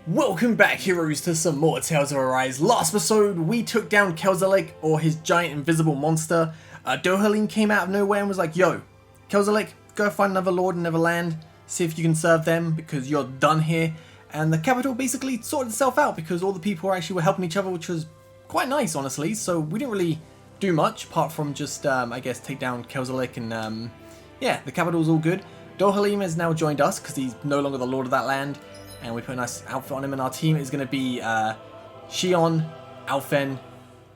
Welcome back, heroes, to some more Tales of Arise. Last episode, we took down Kelzalek, or his giant invisible monster. Dohalim came out of nowhere and was like, yo, Kelzalek, go find another lord in Neverland, see if you can serve them, because you're done here. And the capital basically sorted itself out, because all the people actually were helping each other, which was quite nice, honestly. So we didn't really do much, apart from just, I guess, take down Kelzalek, and yeah, the capital's all good. Dohalim has now joined us, because he's no longer the lord of that land. And we put a nice outfit on him, and our team is going to be Shion, Alphen,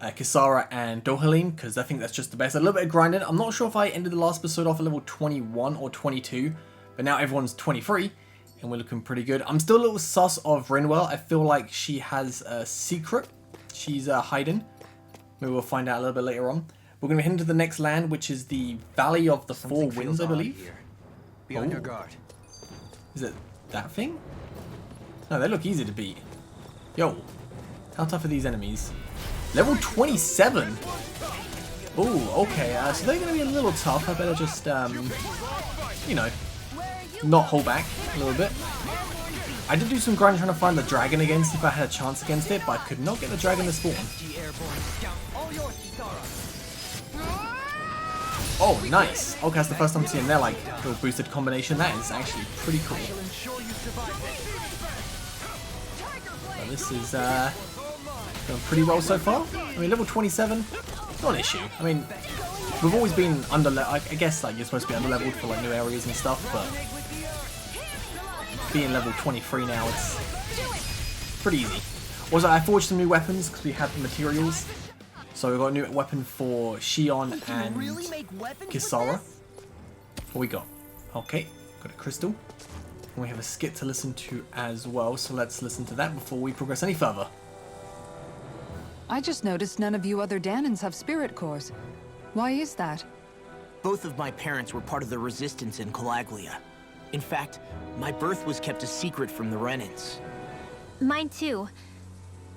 Kisara, and Dohalim, because I think that's just the best. A little bit of grinding. I'm not sure if I ended the last episode off at level 21 or 22, but now everyone's 23, and we're looking pretty good. I'm still a little sus of Rinwell. I feel like she has a secret she's hiding. Maybe we'll find out a little bit later on. We're going to head into the next land, which is the Valley of the Four Winds, I believe. Be on your guard. Is it that thing? No, they look easy to beat. Yo, how tough are these enemies? Level 27! Ooh, okay, so they're going to be a little tough. I better just, you know, not hold back a little bit. I did do some grinding trying to find the dragon again, see if I had a chance against it, but I could not get the dragon to spawn. Oh, nice. Okay, that's the first time seeing their, like, little boosted combination. That is actually pretty cool. This is going pretty well so far. I mean, level 27, not an issue. I mean, we've always been I guess like you're supposed to be under-leveled for like new areas and stuff, but being level 23 now, it's pretty easy. Also, I forged some new weapons because we had the materials. So we got a new weapon for Shion and Kisara. What we got? Okay, got a crystal. And we have a skit to listen to as well, so let's listen to that before we progress any further. I just noticed none of you other Danans have spirit cores. Why is that? Both of my parents were part of the resistance in Calaglia. In fact, my birth was kept a secret from the Renans. Mine too.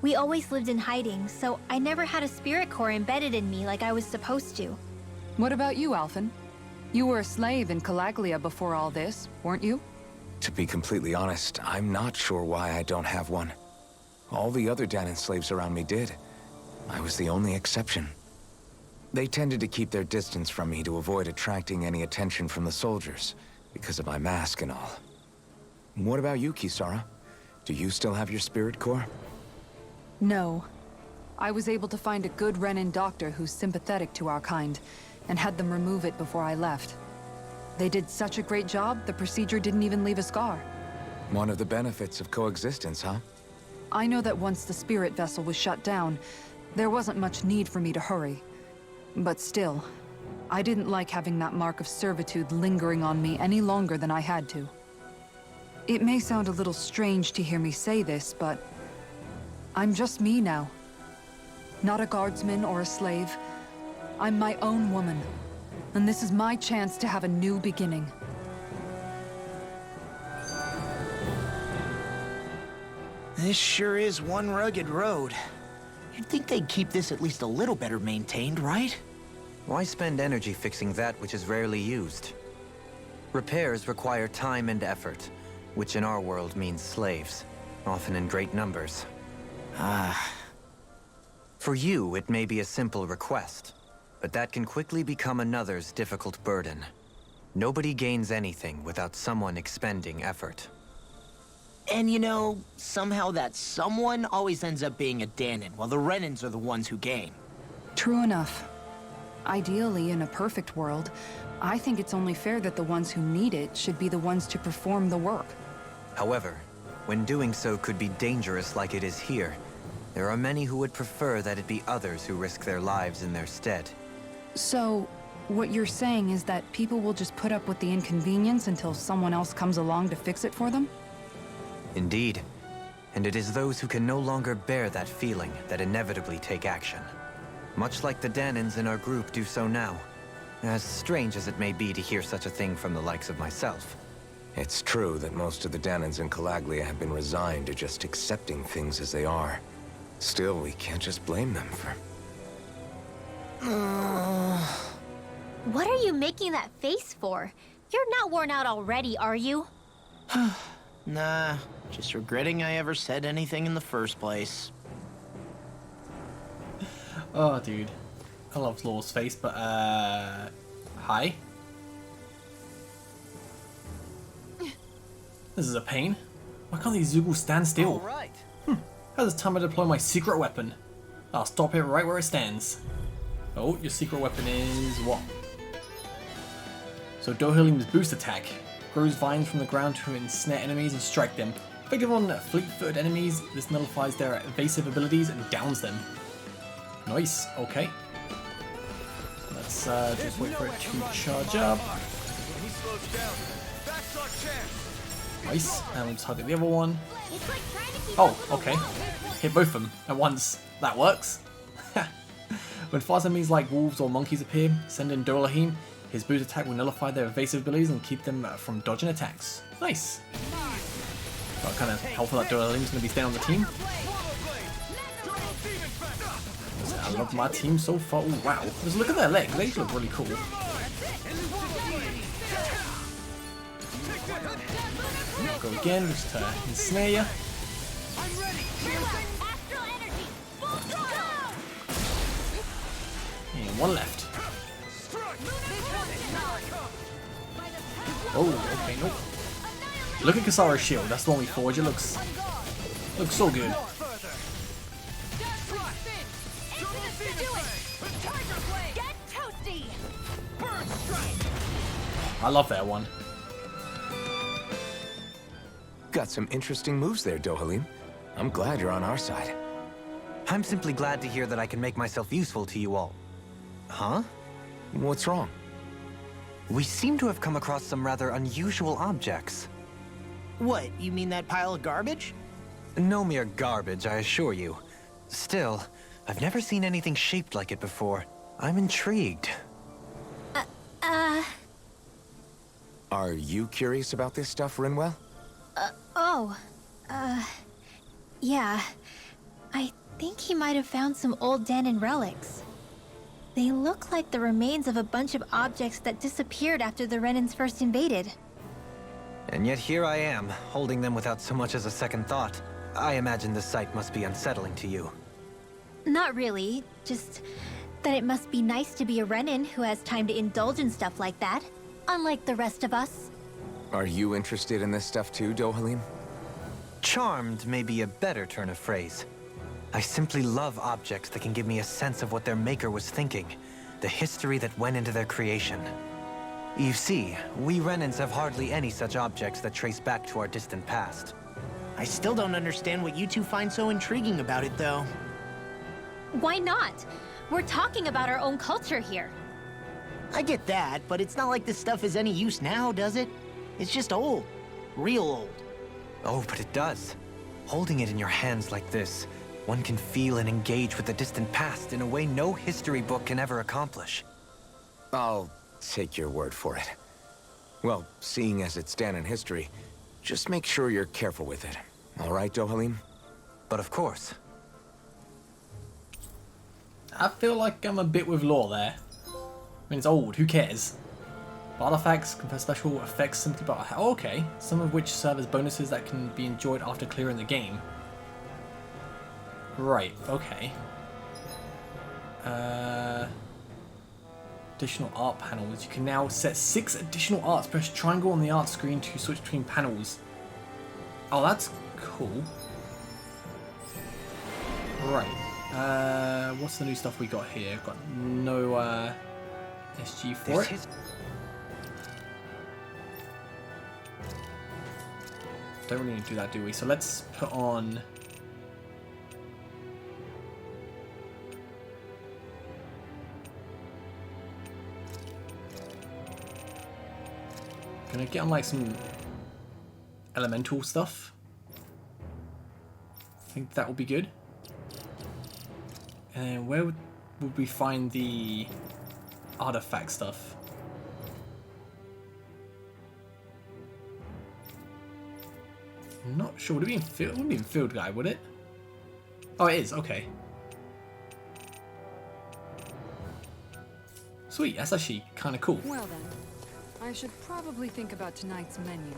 We always lived in hiding, so I never had a spirit core embedded in me like I was supposed to. What about you, Alphen? You were a slave in Calaglia before all this, weren't you? To be completely honest, I'm not sure why I don't have one. All the other Danan slaves around me did. I was the only exception. They tended to keep their distance from me to avoid attracting any attention from the soldiers, because of my mask and all. What about you, Kisara? Do you still have your spirit core? No. I was able to find a good Renan doctor who's sympathetic to our kind, and had them remove it before I left. They did such a great job, the procedure didn't even leave a scar. One of the benefits of coexistence, huh? I know that once the spirit vessel was shut down, there wasn't much need for me to hurry. But still, I didn't like having that mark of servitude lingering on me any longer than I had to. It may sound a little strange to hear me say this, but I'm just me now. Not a guardsman or a slave. I'm my own woman. And this is my chance to have a new beginning. This sure is one rugged road. You'd think they'd keep this at least a little better maintained, right? Why spend energy fixing that which is rarely used? Repairs require time and effort, which in our world means slaves, often in great numbers. For you, it may be a simple request, but that can quickly become another's difficult burden. Nobody gains anything without someone expending effort. And you know, somehow that someone always ends up being a Danan, while the Renans are the ones who gain. True enough. Ideally, in a perfect world, I think it's only fair that the ones who need it should be the ones to perform the work. However, when doing so could be dangerous like it is here, there are many who would prefer that it be others who risk their lives in their stead. So, what you're saying is that people will just put up with the inconvenience until someone else comes along to fix it for them? Indeed. And it is those who can no longer bear that feeling that inevitably take action. Much like the Danans in our group do so now. As strange as it may be to hear such a thing from the likes of myself. It's true that most of the Danans in Calaglia have been resigned to just accepting things as they are. Still, we can't just blame them for... What are you making that face for? You're not worn out already, are you? Nah, just regretting I ever said anything in the first place. Oh, dude. I love Law's face, but, hi? This is a pain. Why can't these Zoogles stand still? Right. How's it time to deploy my secret weapon? I'll stop it right where it stands. Oh, your secret weapon is what? So Dohalim's boost attack grows vines from the ground to ensnare enemies and strike them. Effective on fleet-footed enemies, this nullifies their evasive abilities and downs them. Nice, okay. Let's just wait for it to charge up. Nice, and we'll target the other one. Oh, okay. Hit both of them at once. That works. When fast enemies like wolves or monkeys appear, send in Dohalim. His boost attack will nullify their evasive abilities and keep them from dodging attacks. Nice. What kind of helpful that Dohalim's going to be staying on the team. I love my team so far. Ooh, wow. Just look at their legs. They look really cool. Go again, just to ensnare you. And one left. Oh, okay, nope. Look at Kasara's shield. That's the one we forged. It looks so good. I love that one. Got some interesting moves there, Dohalim. I'm glad you're on our side. I'm simply glad to hear that I can make myself useful to you all. Huh? What's wrong? We seem to have come across some rather unusual objects. What, you mean that pile of garbage? No mere garbage, I assure you. Still, I've never seen anything shaped like it before. I'm intrigued. Are you curious about this stuff, Rinwell? Yeah. I think he might have found some old Danon relics. They look like the remains of a bunch of objects that disappeared after the Renans first invaded. And yet here I am, holding them without so much as a second thought. I imagine the sight must be unsettling to you. Not really, just that it must be nice to be a Renan who has time to indulge in stuff like that, unlike the rest of us. Are you interested in this stuff too, Dohalim? Charmed may be a better turn of phrase. I simply love objects that can give me a sense of what their maker was thinking, the history that went into their creation. You see, we Renans have hardly any such objects that trace back to our distant past. I still don't understand what you two find so intriguing about it, though. Why not? We're talking about our own culture here. I get that, but it's not like this stuff is any use now, does it? It's just old. Real old. Oh, but it does. Holding it in your hands like this, one can feel and engage with the distant past in a way no history book can ever accomplish. I'll take your word for it. Well, seeing as it's Danon history, just make sure you're careful with it. All right, Dohalim? But of course. I feel like I'm a bit with Law there. I mean, it's old, who cares? Artifacts confer special effects simply by... Oh, okay, some of which serve as bonuses that can be enjoyed after clearing the game. Right, okay. Additional art panels. You can now set 6 additional arts. Press triangle on the art screen to switch between panels. Oh, that's cool. Right. What's the new stuff we got here? Got no SG for it. Don't really need to do that, do we? So let's put on... Gonna get on like some elemental stuff. I think that will be good. And where would we find the artifact stuff? I'm not sure. Would it be in field? It wouldn't be in field guide, would it? Oh, it is. Okay. Sweet. That's actually kind of cool. Well then, I should probably think about tonight's menu.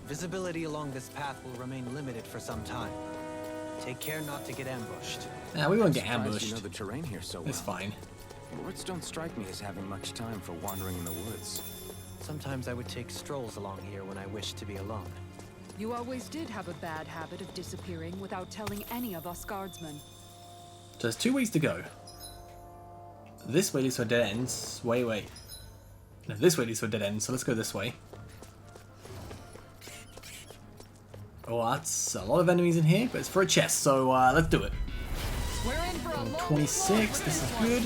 Visibility along this path will remain limited for some time. Take care not to get ambushed. Nah, we won't get Surprised ambushed. You know the terrain here so well. It's fine. Lords don't strike me as having much time for wandering in the woods. Sometimes I would take strolls along here when I wished to be alone. You always did have a bad habit of disappearing without telling any of us guardsmen. So there's 2 ways to go. This way leads to a dead end. Wait. No, this way leads to a dead end, so let's go this way. Oh, that's a lot of enemies in here, but it's for a chest, so let's do it. 26, this is good.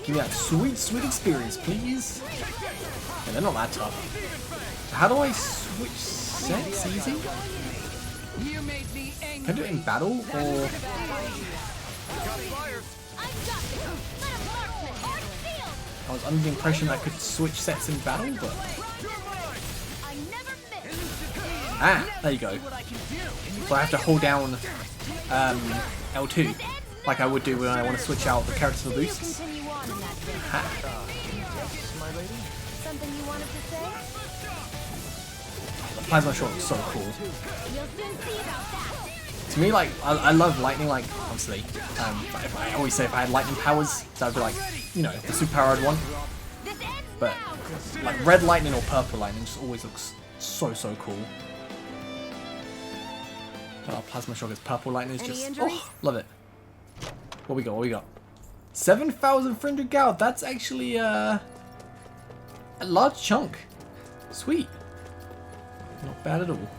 Give me that sweet, sweet experience, please. Yeah, they're not that tough. How do I switch sets easy? Can I do it in battle, or... I was under the impression I could switch sets in battle, but... Ah, there you go. So I have to hold down L2, like I would do when I want to switch out the characters for boosts. Ha. The plasma shot looks so cool. To me, like, I love lightning, like, obviously. I always say if I had lightning powers, that would be like, you know, the superpower I'd want. But, like, red lightning or purple lightning just always looks so, so cool. Our plasma shock is purple lightning is just, oh, love it. What we got? 7,300 gold. That's actually a large chunk. Sweet. Not bad at all.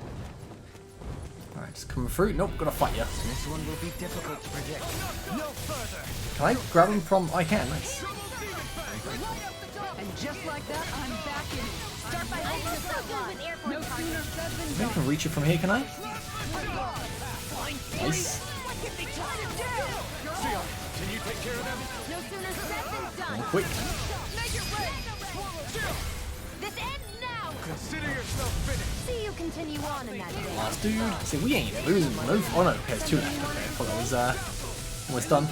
Alright, just coming through. Nope, gotta fight ya. This one will be difficult to predict. No further. Can I grab him from? I can. Nice. And just like that, I'm back in. Start by No sooner said than I think I can reach it from here, can I? Nice. Can you take care of them? No sooner said than done. Quick. Make it rain. This ends now. Consider yourself finished. See you continue on in that day. Last dude. See, we ain't losing. No. Oh no, okay, there's 2 left. Okay, I thought that was almost done.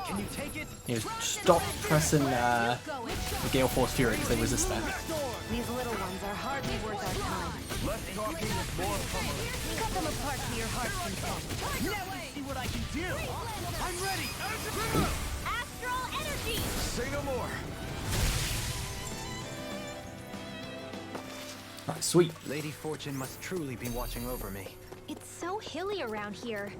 Can you take it? Yeah, stop pressing the Gale Force Fury because they resist that. These little ones are hardly worth our time. Less talking is more pummeling. Cut them apart to your heart's content. See what I can do. I'm ready. Astral energy. Say no more. Alright, sweet. Lady Fortune must truly be watching over me. It's so hilly around here.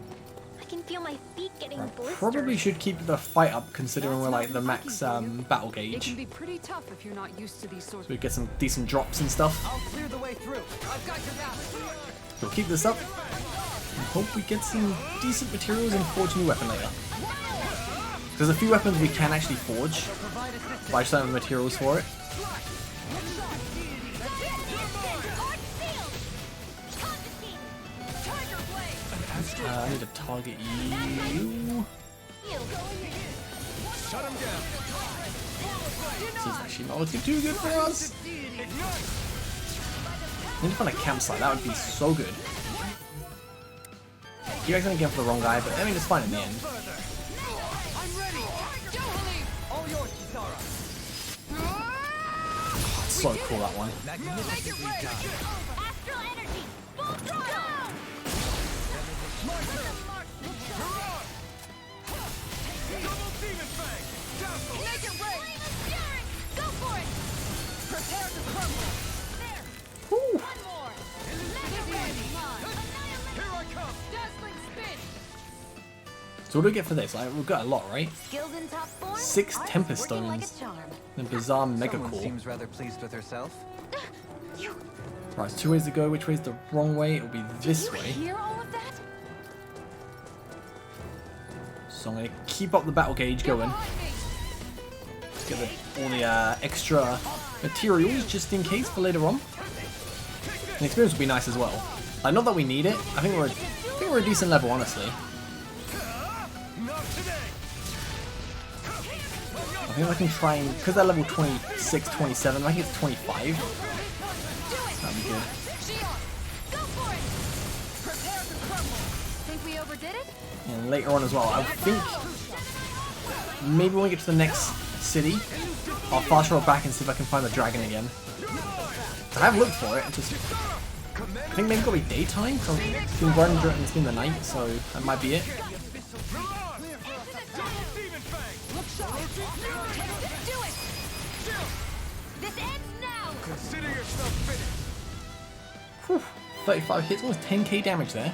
I can feel my feet getting blistered. Probably should keep the fight up considering we're like the max battle It gauge. can be pretty tough if you're not used to these sorts So we get some decent drops and stuff. I'll clear the way through. I've got your back. We'll keep this up and hope we get some decent materials and forge a new weapon later. There's a few weapons we can actually forge, but I just don't have the materials for it. I need to target you. Shut him down. This is actually not looking too good for us. I need to find a campsite, that would be so good. Keep accidentally going for the wrong guy, but I mean it's fine in the end. Oh, it's so cool, that one. Astral energy. Full throttle. Make it rain. Go for it. Prepare to crumble. There. Woo. One more. Make it rain. Here I come. Dazzling spin. So what do we get for this? Like, we've got a lot, right? Skills in top form. 6 Artist Tempest working like a Stones. charm. And Bizarre Mega Someone Core. seems rather pleased with herself. Right, there's 2 ways to go. Which way's the wrong way? It'll be this You way. hear all of that? So I'm going to keep up the battle gauge going. Get all the extra materials just in case for later on. And the experience will be nice as well. Like, not that we need it. I think we're a decent level, honestly. I think I can try and, because they're level 26, 27, I think it's 25. That'd be good. Go for it. Prepare to crumble. Think we overdid it? And later on as well, I think maybe when we get to the next city, I'll fast travel back and see if I can find the dragon again. I have looked for it, it's just think maybe it'll be daytime. So it's been running during it's been the night, so that might be it. This ends now! Consider yourself finished. Whew, 35 hits, almost 10k damage there.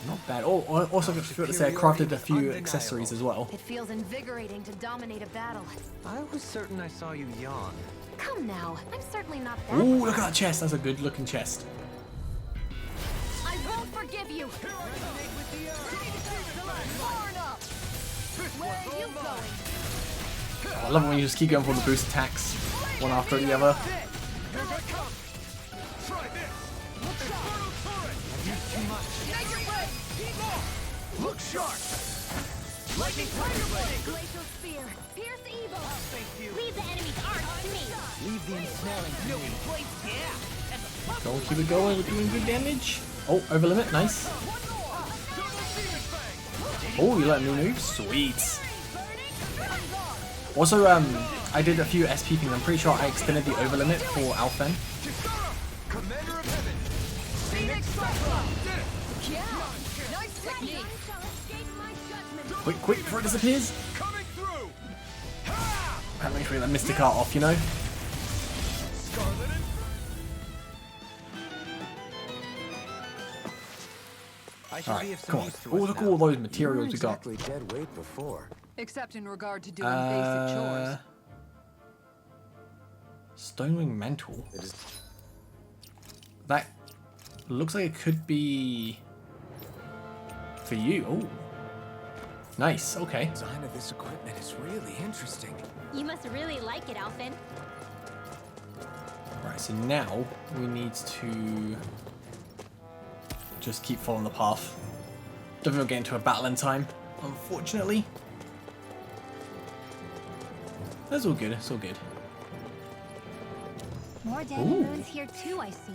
Not bad. Oh, also I forgot to say I crafted a few accessories as well. It feels invigorating to dominate a battle. I was certain I saw you yawn. Come now, I'm certainly not that. Ooh, look at that chest. That's a good looking chest. I won't forgive you. Where are you going? Oh, I love it when you just keep going for the boost attacks, one after the other. Look sharp! Lightning Tiger Blade! Glacial Spear! Pierce Evil! Leave the enemy's arc to me! Leave the ensnaring to me. Go, keep it going. We're doing good damage. Oh, over limit. Nice. Oh, you let me move? Sweet. Also, I did a few SP things. I'm pretty sure I extended the over limit for Alphen. Commander of Heaven! Phoenix Cyclone! Yeah! Nice technique! Quick, quick, before it disappears. Coming through! Make sure we get that Mystic Art off, you know? Scarlet and... I should be Alright, of some come on. use to Oh, us look at now. all those materials we got. Exactly dead weight before. Except in regard to doing basic chores. Stonewing Mantle. It is That looks like it could be for you. Oh, nice. Okay. the design of this equipment is really interesting. You must really like it, Alphen. Right. So now we need to just keep following the path. Don't think we'll get into a battle in time, unfortunately. That's all good. It's all good. More dead Ooh. runes here too, I see.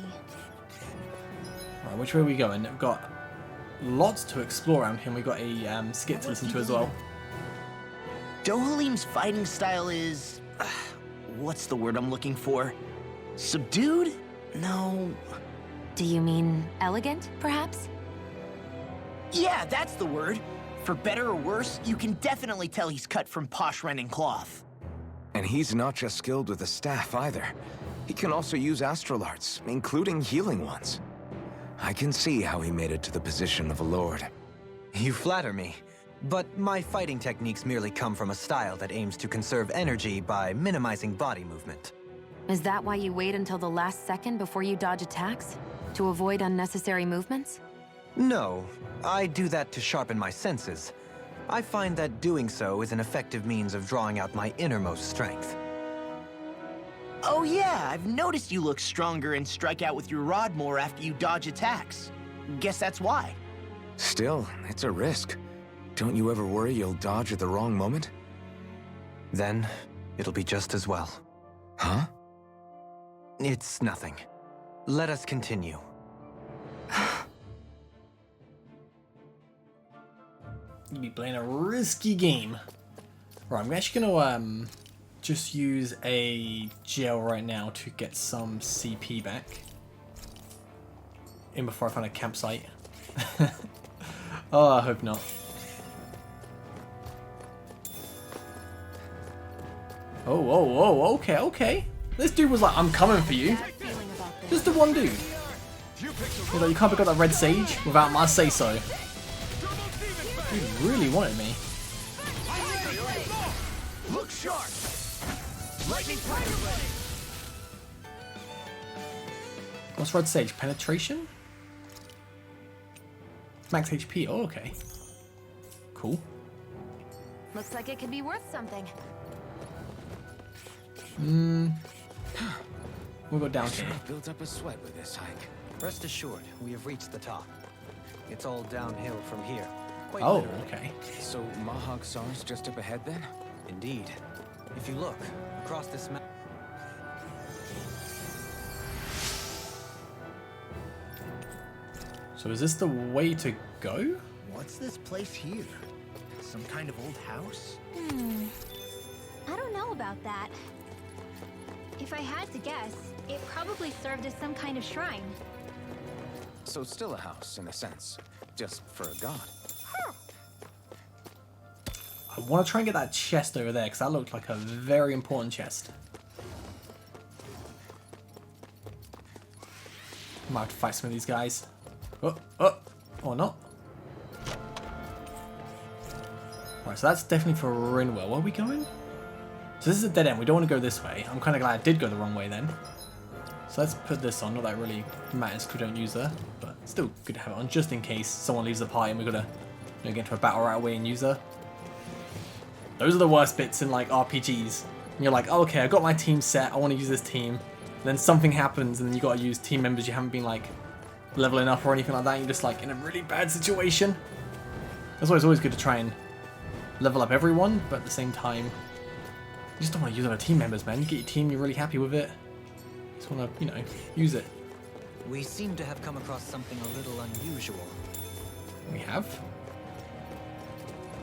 Right, which way are we going? We've got lots to explore around here. We've got a skit to listen to as well. Dohalim's fighting style is... what's the word I'm looking for? Subdued? No... Do you mean elegant, perhaps? Yeah, that's the word. For better or worse, you can definitely tell he's cut from posh Renin cloth. And he's not just skilled with the staff either. He can also use astral arts, including healing ones. I can see how he made it to the position of a lord. You flatter me. But my fighting techniques merely come from a style that aims to conserve energy by minimizing body movement. Is that why you wait until the last second before you dodge attacks? To avoid unnecessary movements? No, I do that to sharpen my senses. I find that doing so is an effective means of drawing out my innermost strength. Oh yeah, I've noticed you look stronger and strike out with your rod more after you dodge attacks. Guess that's why. Still, it's a risk. Don't you ever worry you'll dodge at the wrong moment? Then, it'll be just as well. Huh? It's nothing. Let us continue. You'd be playing a risky game. Right, I'm actually gonna just use a gel right now to get some CP back. In before I find a campsite. Oh, I hope not. Oh, okay, okay. This dude was like, I'm coming for you. Just the one dude. He's like, you can't pick up that red sage without my say-so. He really wanted me. Look sharp! Lightning Tiger Blade! What's red sage? Penetration? Max HP. Oh, okay. Cool. Looks like it could be worth something. We'll go down here. I've built up a sweat with this hike. Rest assured, we have reached the top. It's all downhill from here. Quite Oh, literally. okay. So Mahag Sar's just up ahead then? Indeed. If you look, across this map... So is this the way to go? What's this place here? Some kind of old house? I don't know about that. If I had to guess, it probably served as some kind of shrine. so still a house, in a sense. Just for a god. I want to try and get that chest over there, because that looked like a very important chest. Might have to fight some of these guys. Or not. Right, so that's definitely for Rinwell. Where are we going? So this is a dead end. We don't want to go this way. I'm kind of glad I did go the wrong way then. So let's put this on. Not that it really matters because we don't use her, but still good to have it on just in case someone leaves the party and we've got to get into a battle right away and use her. Those are the worst bits in like RPGs. And you're like, oh, okay, I got my team set. I want to use this team. And then something happens and then you got to use team members you haven't been like leveling up or anything like that. You're just like in a really bad situation. That's why it's always good to try and level up everyone, but at the same time, you just don't want to use other team members, man. You get your team, you're really happy with it. You just want to, you know, use it. We seem to have come across something a little unusual. We have?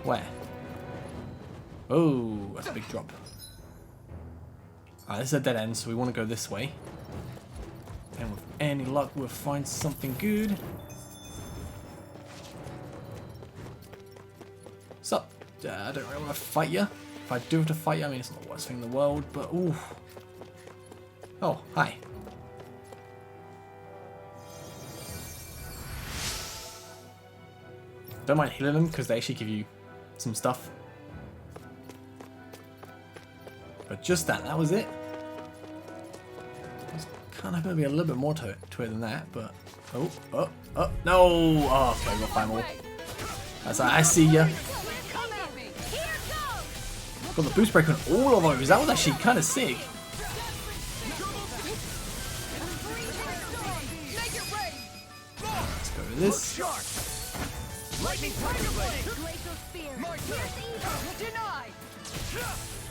Where? Oh, that's a big drop. Alright, this is a dead end, so we want to go this way. And with any luck, we'll find something good. Sup? I don't really want to fight you. If I do have to fight you, I mean, it's not the worst thing in the world, but ooh. Oh, hi. Don't mind healing them, because they actually give you some stuff. But just that was it. There's kind of going to be a little bit more to it than that, but... Oh, no! Oh, okay, we've got 5 more. That's right, I see ya. Got the boost break on all of those. That was actually kind of sick. Let's go with this. Lightning Tiger Blade! Glacial Spear! Pierce evil! Denied!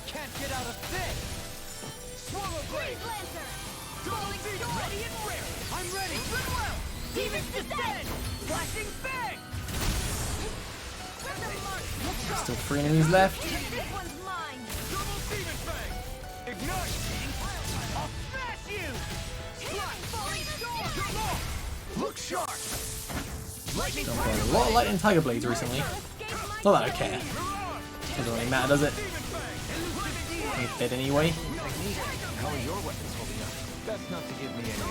Can't get out of this! Swallow Blade! Lancer! Falling Storm! Ready and rare! I'm ready! Goodwill! Demon's Descent! Flashing Fang! Still 3 enemies left. This one's mine! Double Demon Fang! Ignite! I'll smash you! Falling Storm! Look sharp! Lightning Done a lot of lightning tiger blades recently. Not that I care. Doesn't really matter, does it? He's dead anyway. How are your weapons holding up? That's not to give me any idea.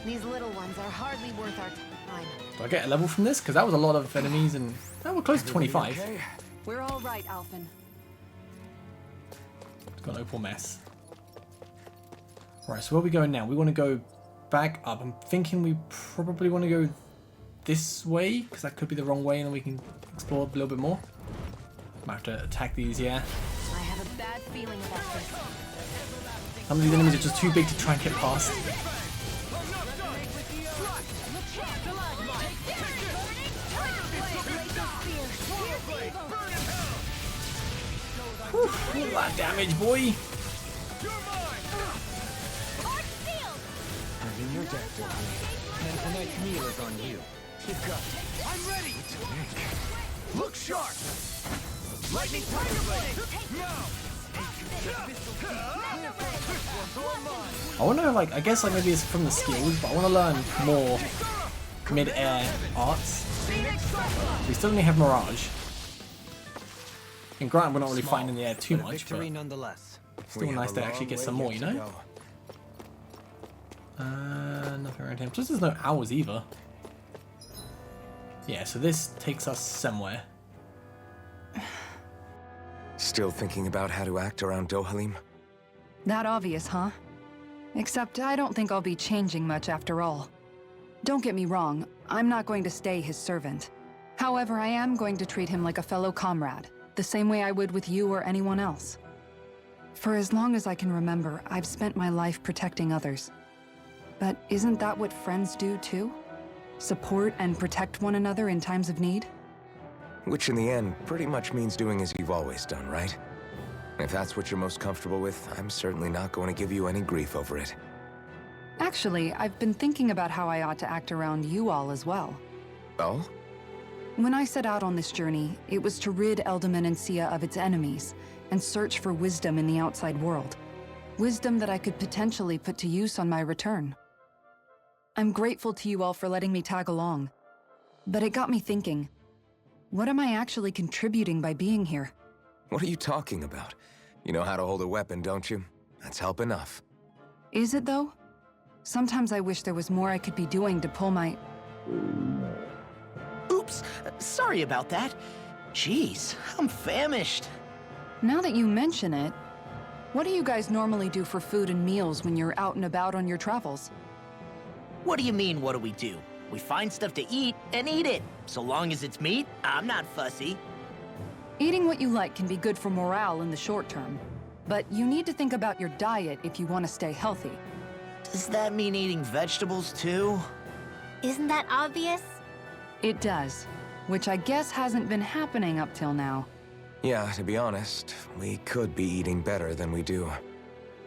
These little ones are hardly worth our time. Do I get a level from this? Because that was a lot of enemies and that was close to 25. Okay. We're all right, Alphen. It's got an opal mess. Right, so where are we going now? We want to go back up. I'm thinking we probably want to go this way, because that could be the wrong way and then we can explore a little bit more. Might have to attack these, yeah. I have a bad feeling about this. Some of these enemies are just too big to try and get past. Whew, all that damage, boy! I'm in your deck, and tonight's meal is on you. You've got it. I'm ready! Look sharp! Lightning Tiger Blade! Now! I want to, like, I guess like maybe it's from the skills, but I want to learn more mid-air arts. We still only have Mirage. And granted, we're not really fighting in the air too much, Victory but nonetheless. still nice to actually get some more, you know? Nothing around him. Plus there's no hours either. Yeah, so this takes us somewhere. Still thinking about how to act around Dohalim? That obvious, huh? Except I don't think I'll be changing much after all. Don't get me wrong, I'm not going to stay his servant. However, I am going to treat him like a fellow comrade, the same way I would with you or anyone else. For as long as I can remember, I've spent my life protecting others. But isn't that what friends do too? Support and protect one another in times of need? Which in the end pretty much means doing as you've always done, right? If that's what you're most comfortable with, I'm certainly not going to give you any grief over it. Actually, I've been thinking about how I ought to act around you all as well. Oh? When I set out on this journey, it was to rid Eldaman and Sia of its enemies, and search for wisdom in the outside world. Wisdom that I could potentially put to use on my return. I'm grateful to you all for letting me tag along. But it got me thinking, what am I actually contributing by being here? What are you talking about? You know how to hold a weapon, don't you? That's help enough. Is it though? Sometimes I wish there was more I could be doing to pull my... Oops, sorry about that. Jeez, I'm famished. Now that you mention it, what do you guys normally do for food and meals when you're out and about on your travels? What do you mean, what do we do? We find stuff to eat and eat it. So long as it's meat, I'm not fussy. Eating what you like can be good for morale in the short term, but you need to think about your diet if you want to stay healthy. Does that mean eating vegetables too? Isn't that obvious? It does, which I guess hasn't been happening up till now. Yeah, to be honest, we could be eating better than we do.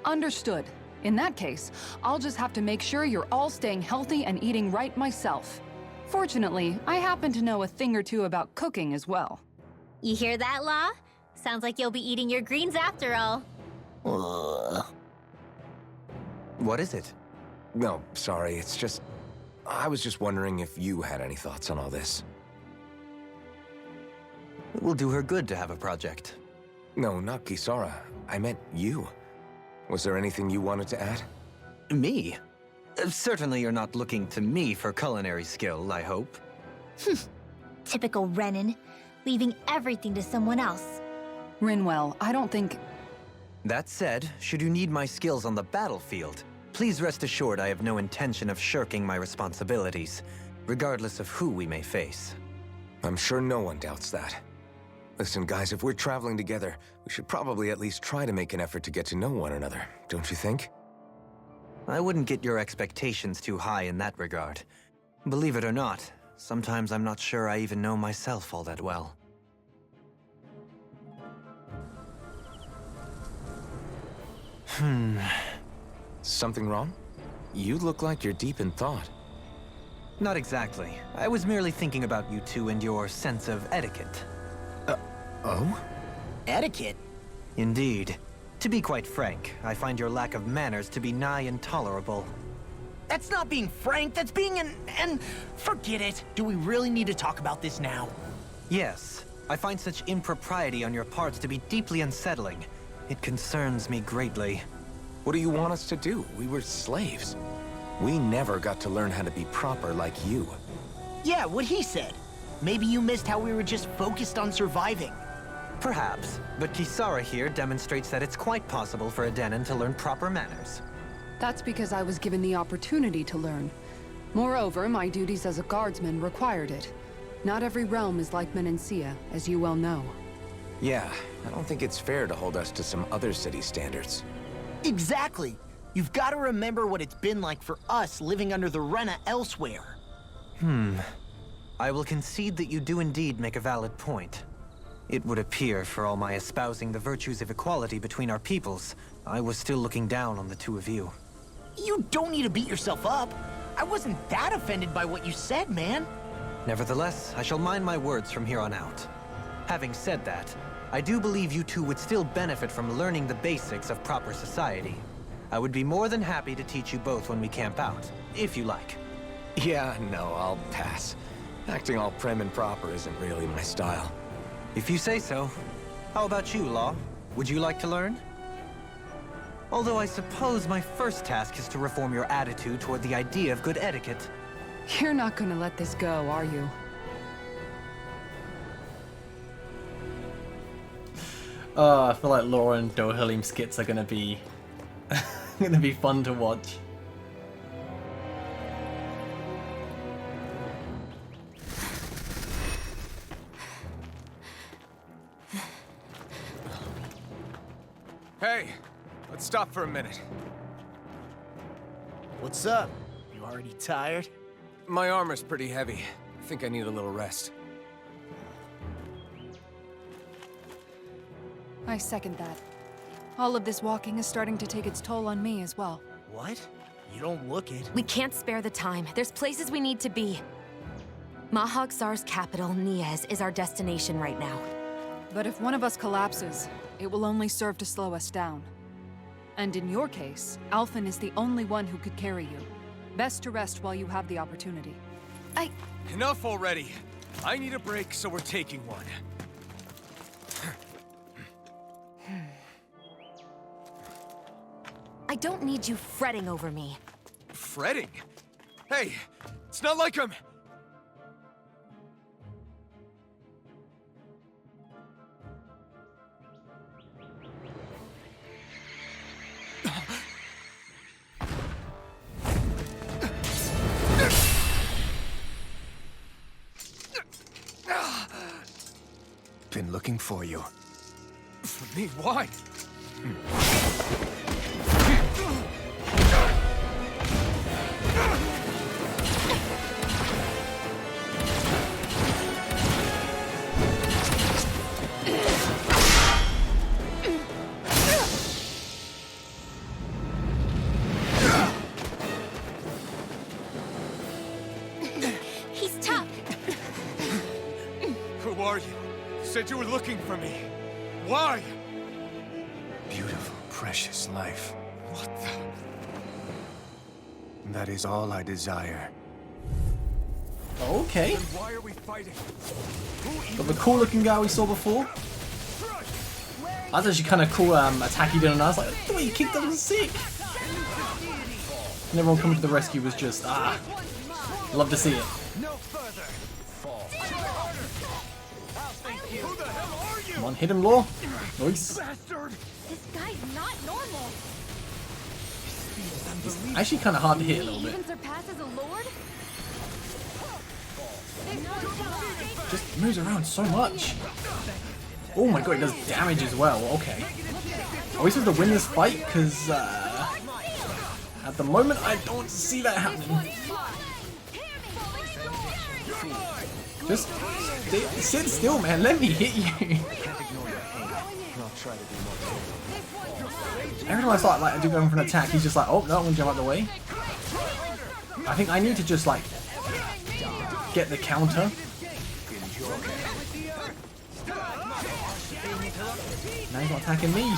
Understood. In that case, I'll just have to make sure you're all staying healthy and eating right myself. Fortunately, I happen to know a thing or two about cooking as well. You hear that, Law? Sounds like you'll be eating your greens after all. What is it? No, sorry, it's just... I was just wondering if you had any thoughts on all this. It will do her good to have a project. No, not Kisara. I meant you. Was there anything you wanted to add? Me? Certainly you're not looking to me for culinary skill, I hope. Typical Renan, leaving everything to someone else. Rinwell, I don't think... That said, should you need my skills on the battlefield, please rest assured I have no intention of shirking my responsibilities, regardless of who we may face. I'm sure no one doubts that. Listen, guys, if we're traveling together, we should probably at least try to make an effort to get to know one another, don't you think? I wouldn't get your expectations too high in that regard. Believe it or not, sometimes I'm not sure I even know myself all that well. Something wrong? You look like you're deep in thought. Not exactly. I was merely thinking about you two and your sense of etiquette. Oh? Etiquette? Indeed. To be quite frank, I find your lack of manners to be nigh intolerable. That's not being frank, that's being an... Forget it. Do we really need to talk about this now? Yes, I find such impropriety on your parts to be deeply unsettling. It concerns me greatly. What do you want us to do? We were slaves. We never got to learn how to be proper like you. Yeah, what he said. Maybe you missed how we were just focused on surviving. Perhaps, but Kisara here demonstrates that it's quite possible for a Denon to learn proper manners. That's because I was given the opportunity to learn. Moreover, my duties as a guardsman required it. Not every realm is like Menancia, as you well know. Yeah, I don't think it's fair to hold us to some other city standards. Exactly. You've got to remember what it's been like for us living under the Rena elsewhere. I will concede that you do indeed make a valid point. It would appear, for all my espousing the virtues of equality between our peoples, I was still looking down on the two of you. You don't need to beat yourself up. I wasn't that offended by what you said, man. Nevertheless, I shall mind my words from here on out. Having said that, I do believe you two would still benefit from learning the basics of proper society. I would be more than happy to teach you both when we camp out, if you like. Yeah, no, I'll pass. Acting all prim and proper isn't really my style. If you say so. How about you, Law? Would you like to learn? Although I suppose my first task is to reform your attitude toward the idea of good etiquette. You're not gonna let this go, are you? I feel like Laura and Dohalim skits are gonna be gonna be fun to watch. Hey, let's stop for a minute. What's up? You already tired? My armor's pretty heavy. I think I need a little rest. I second that. All of this walking is starting to take its toll on me as well. What? You don't look it. We can't spare the time. There's places we need to be. Mahag-Sar's capital, Niez, is our destination right now. But if one of us collapses, it will only serve to slow us down. And in your case, Alphen is the only one who could carry you. Best to rest while you have the opportunity. Enough already. I need a break, so we're taking one. I don't need you fretting over me. Fretting? Hey, it's not like I'm... Been looking for you. For me, why? He's tough. Who are you? Said you were looking for me. Why? Beautiful, precious life. What the... That is all I desire. Okay. Then why are we fighting? Got the cool looking guy we saw before. That's actually kind of cool attack he did on us. Like, the way he kicked him was sick. And everyone coming to the rescue was just, love to see it. No further. Come on, hit him, Law. Nice. Bastard! This guy's not normal. He's actually kind of hard to hit a little bit. Even surpasses a lord? Just moves around so much. Oh my god, he does damage as well. Okay. Are we supposed to win this fight? Because at the moment, I don't see that happening. Just sit still, man. Let me hit you. Every time I start like do going for an attack, he's just like, oh no, I'm gonna jump out the way. I think I need to just like get the counter. Now he's not attacking me.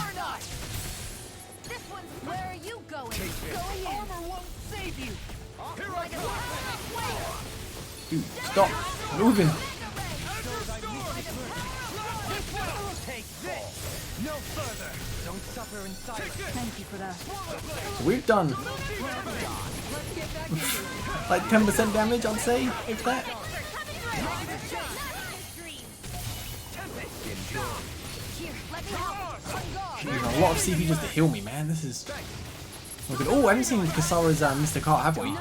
Where are you going? Armor won't save you. Dude, stop moving. Take this. No further. Don't suffer in silence. Thank you for that. So we've done like 10% damage, I'd say, if that. Using a lot of CP just to heal me, man. This is not good. Oh, I haven't seen Kasara's Mr. Cart, have we?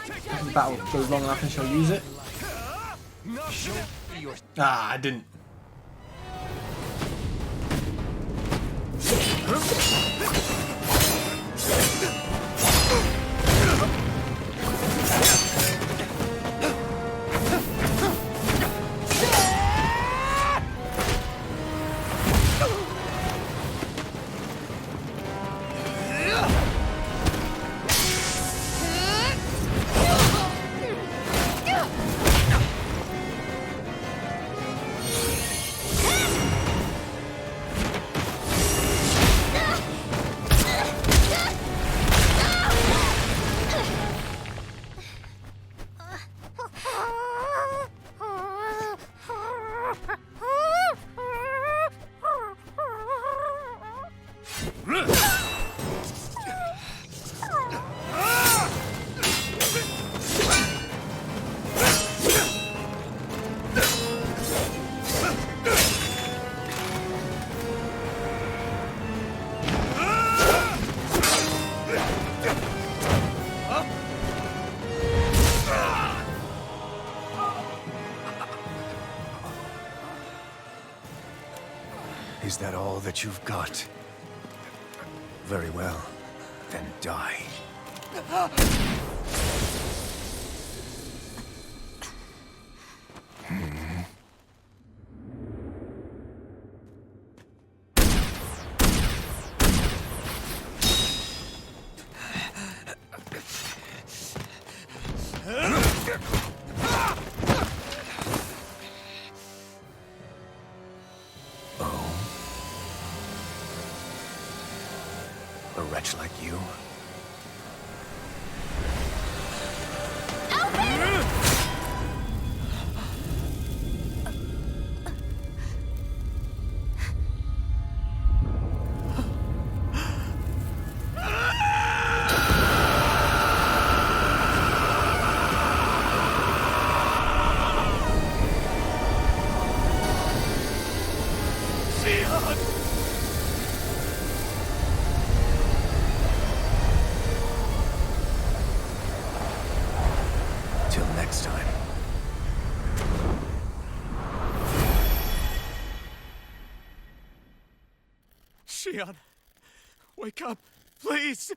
If the battle goes long enough and she'll use it. Ah, I didn't. Is that all that you've got? Very well. Then die. A wretch like you? Shion! Till next time. Shion! Wake up, please!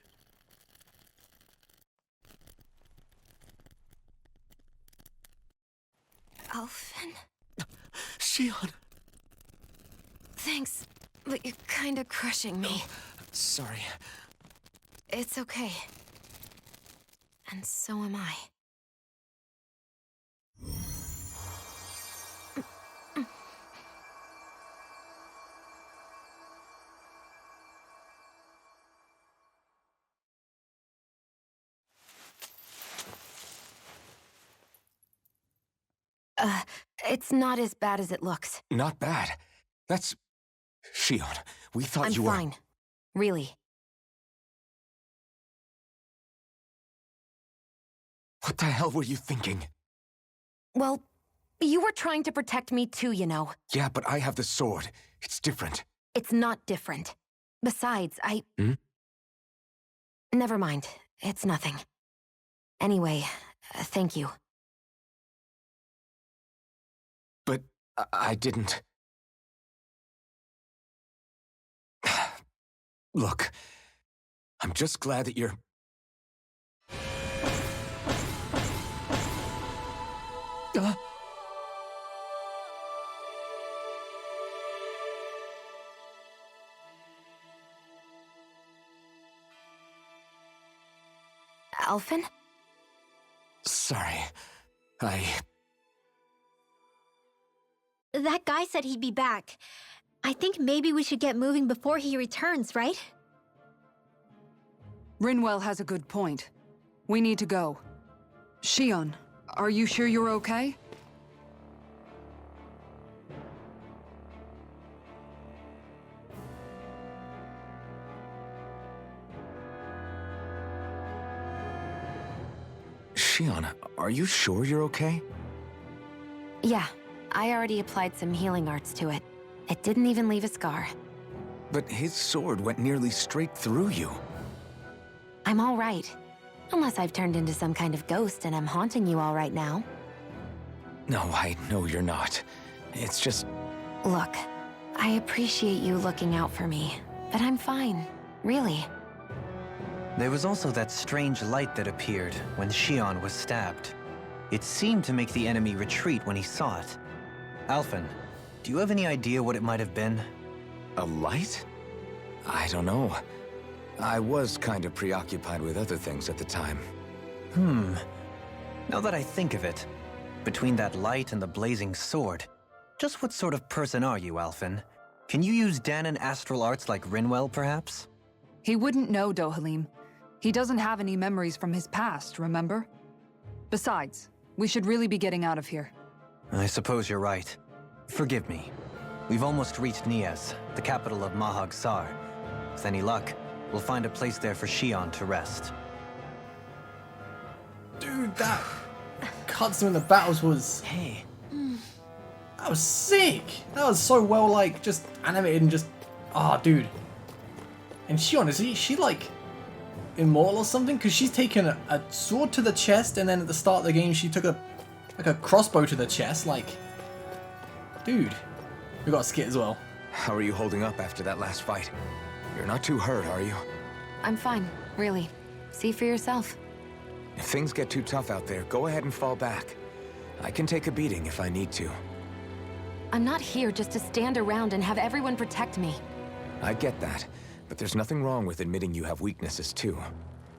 Alphen? Shion! Thanks, but you're kinda crushing me. Sorry. It's okay. And so am I. It's not as bad as it looks. Not bad. That's... Shion, we thought I'm you were... fine. Really. What the hell were you thinking? Well, you were trying to protect me too, you know. Yeah, but I have the sword. It's different. It's not different. Besides, Hmm? Never mind. It's nothing. Anyway, thank you. But I didn't... Look, I'm just glad that you're... Alphen? Sorry. That guy said he'd be back. I think maybe we should get moving before he returns, right? Rinwell has a good point. We need to go. Shion, are you sure you're okay? Shion, are you sure you're okay? Yeah, I already applied some healing arts to it. It didn't even leave a scar. But his sword went nearly straight through you. I'm all right. Unless I've turned into some kind of ghost and I'm haunting you all right now. No, I know you're not. It's just... Look, I appreciate you looking out for me, but I'm fine. Really. There was also that strange light that appeared when Shion was stabbed. It seemed to make the enemy retreat when he saw it. Alphen, do you have any idea what it might have been? A light? I don't know. I was kind of preoccupied with other things at the time. Now that I think of it, between that light and the blazing sword, just what sort of person are you, Alphen? Can you use Danon astral arts like Rinwell, perhaps? He wouldn't know, Dohalim. He doesn't have any memories from his past, remember? Besides, we should really be getting out of here. I suppose you're right. Forgive me. We've almost reached Nias, the capital of Mahag Sar. With any luck, we'll find a place there for Shion to rest. Dude, that cutscene in the battles was... Hey. That was sick! That was so well, like, just animated and just... Ah, dude. And Shion, is she like... immortal or something? Because she's taken a sword to the chest, and then at the start of the game she took a crossbow to the chest. Like, dude, we got a skit as well. How are you holding up after that last fight? You're not too hurt, are you? I'm fine, really. See for yourself. If things get too tough out there, go ahead and fall back. I can take a beating if I need to. I'm not here just to stand around and have everyone protect me. I get that, but there's nothing wrong with admitting you have weaknesses too.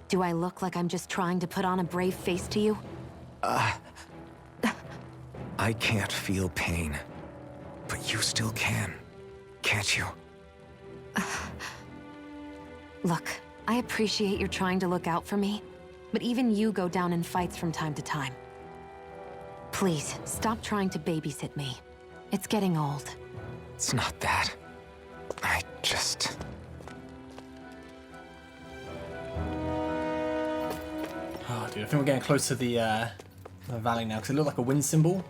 Do I look like I'm just trying to put on a brave face to you? I can't feel pain, but you still can, can't you? Look, I appreciate you're trying to look out for me, but even you go down in fights from time to time. Please, stop trying to babysit me. It's getting old. It's not that. I just... Oh, dude, I think we're getting close to the valley now, because it looked like a wind symbol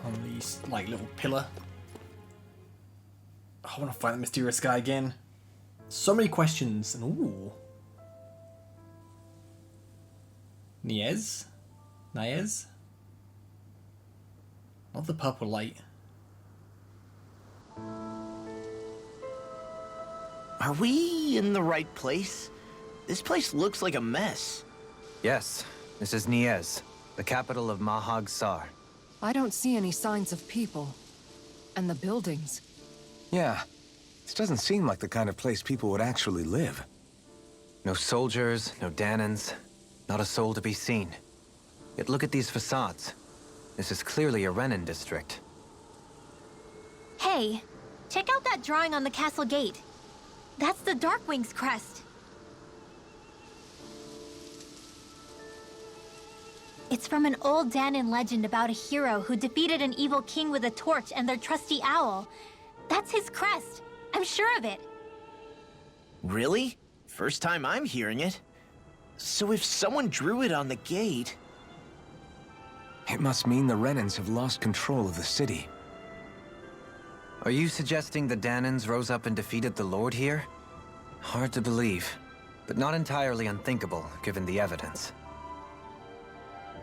on the, like, little pillar. I want to find that mysterious guy again. So many questions, and ooh. Niez? Not the purple light. Are we in the right place? This place looks like a mess. Yes, this is Niez, the capital of Mahag Sar. I don't see any signs of people. And the buildings. Yeah, this doesn't seem like the kind of place people would actually live. No soldiers, no Danans, not a soul to be seen. Yet look at these facades. This is clearly a Renin district. Hey, check out that drawing on the castle gate. That's the Darkwing's crest. It's from an old Danan legend about a hero who defeated an evil king with a torch and their trusty owl. That's his crest. I'm sure of it. Really? First time I'm hearing it. So if someone drew it on the gate... It must mean the Renins have lost control of the city. Are you suggesting the Danans rose up and defeated the Lord here? Hard to believe, but not entirely unthinkable, given the evidence.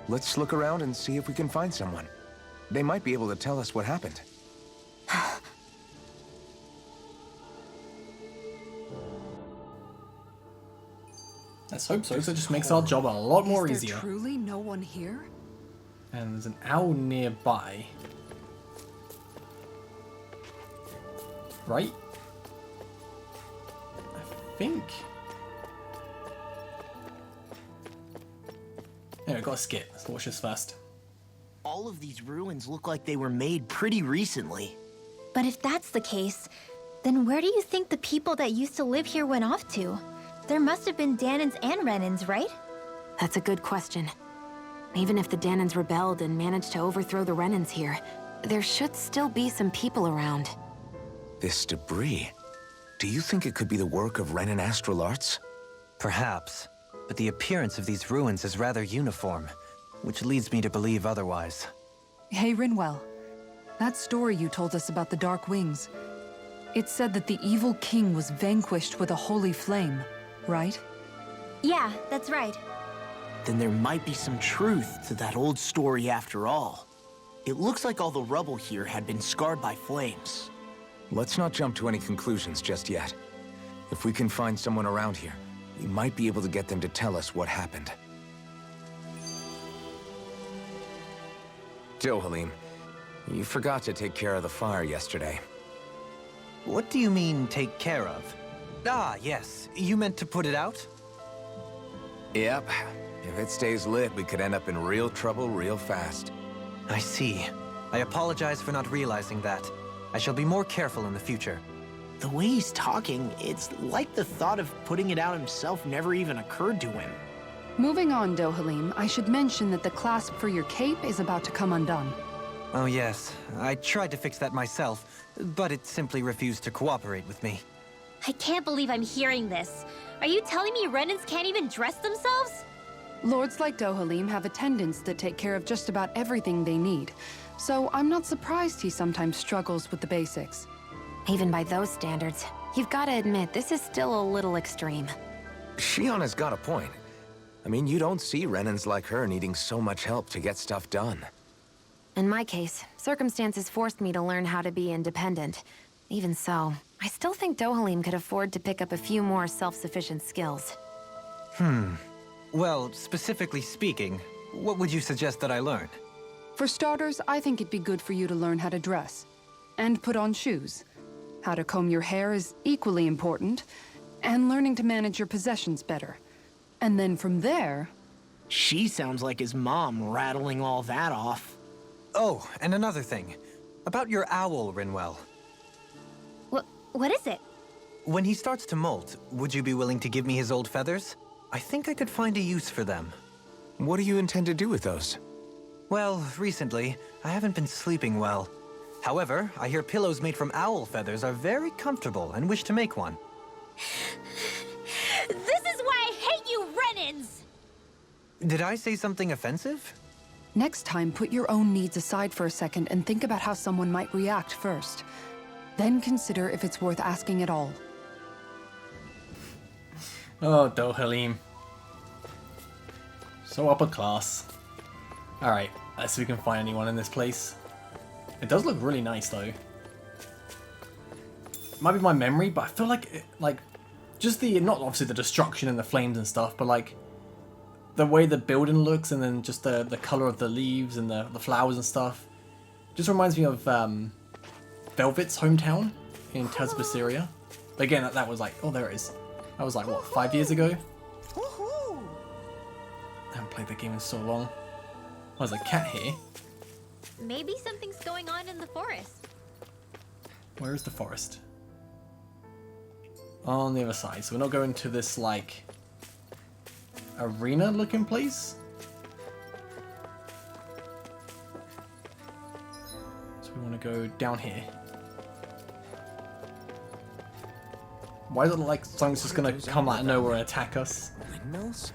Let's look around and see if we can find someone. They might be able to tell us what happened. Let's hope so, so it just makes our job a lot more easier. Is there truly no one here? And there's an owl nearby. Right? I think. Anyway, gotta skip. Let's watch this first. All of these ruins look like they were made pretty recently. But if that's the case, then where do you think the people that used to live here went off to? There must have been Danans and Renins, right? That's a good question. Even if the Danans rebelled and managed to overthrow the Renins here, there should still be some people around. This debris. Do you think it could be the work of Renin astral arts? Perhaps, but the appearance of these ruins is rather uniform, which leads me to believe otherwise. Hey, Rinwell. That story you told us about the Dark Wings. It said that the evil king was vanquished with a holy flame, right? Yeah, that's right. Then there might be some truth to that old story after all. It looks like all the rubble here had been scarred by flames. Let's not jump to any conclusions just yet. If we can find someone around here, we might be able to get them to tell us what happened. Dohalim, you forgot to take care of the fire yesterday. What do you mean, take care of? Ah, yes. You meant to put it out? Yep. If it stays lit, we could end up in real trouble real fast. I see. I apologize for not realizing that. I shall be more careful in the future. The way he's talking, it's like the thought of putting it out himself never even occurred to him. Moving on, Dohalim, I should mention that the clasp for your cape is about to come undone. Oh yes, I tried to fix that myself, but it simply refused to cooperate with me. I can't believe I'm hearing this. Are you telling me Renins can't even dress themselves? Lords like Dohalim have attendants that take care of just about everything they need, so I'm not surprised he sometimes struggles with the basics. Even by those standards, you've got to admit this is still a little extreme. Shionna's got a point. I mean, you don't see Renins like her needing so much help to get stuff done. In my case, circumstances forced me to learn how to be independent. Even so, I still think Dohalim could afford to pick up a few more self-sufficient skills. Well, specifically speaking, what would you suggest that I learn? For starters, I think it'd be good for you to learn how to dress. And put on shoes. How to comb your hair is equally important. And learning to manage your possessions better. And then from there... She sounds like his mom rattling all that off. Oh, and another thing. About your owl, Rinwell. What is it? When he starts to molt, would you be willing to give me his old feathers? I think I could find a use for them. What do you intend to do with those? Well, recently, I haven't been sleeping well. However, I hear pillows made from owl feathers are very comfortable and wish to make one. This is why I hate you, Renins! Did I say something offensive? Next time, put your own needs aside for a second and think about how someone might react first. Then consider if it's worth asking at all. Oh, Dohalim. So upper class. Alright, let's see if we can find anyone in this place. It does look really nice though. Might be my memory, but I feel like just the, not obviously the destruction and the flames and stuff, but like the way the building looks and then just the color of the leaves and the flowers and stuff. Just reminds me of Velvet's hometown in Tazbasiria. But again, that was like, oh, there it is. That was like, what, 5 years ago? I haven't played the game in so long. Oh, there's a cat here. Maybe something's going on in the forest. Where is the forest? On the other side. So we're not going to this, like, arena-looking place? So we want to go down here. Why does it look like something's just going to come out of nowhere and attack us? Windmills?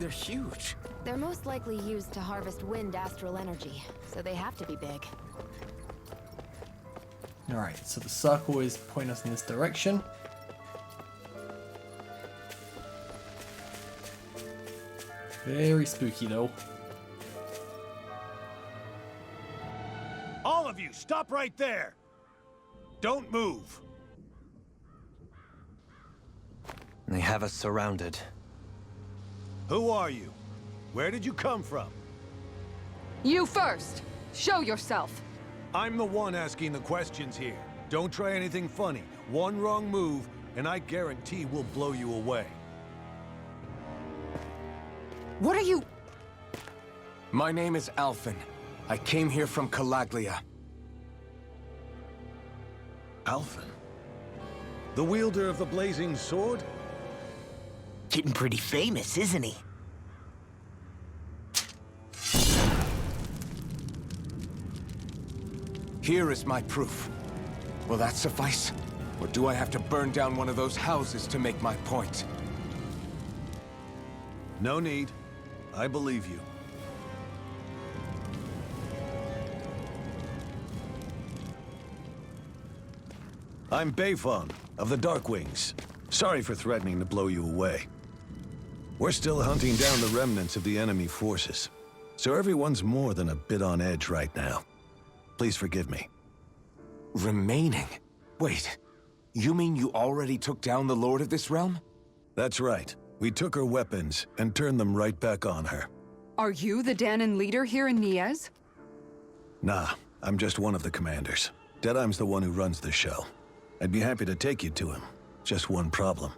They're huge. They're most likely used to harvest wind astral energy, so they have to be big. Alright, so the circle is pointing us in this direction. Very spooky though. All of you, stop right there! Don't move! They have us surrounded. Who are you? Where did you come from? You first! Show yourself! I'm the one asking the questions here. Don't try anything funny. One wrong move, and I guarantee we'll blow you away. What are you... My name is Alphen. I came here from Calaglia. Alphen? The wielder of the blazing sword? Getting pretty famous, isn't he? Here is my proof. Will that suffice? Or do I have to burn down one of those houses to make my point? No need. I believe you. I'm Bayfon, of the Darkwings. Sorry for threatening to blow you away. We're still hunting down the remnants of the enemy forces, so everyone's more than a bit on edge right now. Please forgive me. Remaining? Wait, you mean you already took down the Lord of this realm? That's right. We took her weapons and turned them right back on her. Are you the Danon leader here in Niez? Nah, I'm just one of the commanders. Deadeye's the one who runs the show. I'd be happy to take you to him. Just one problem.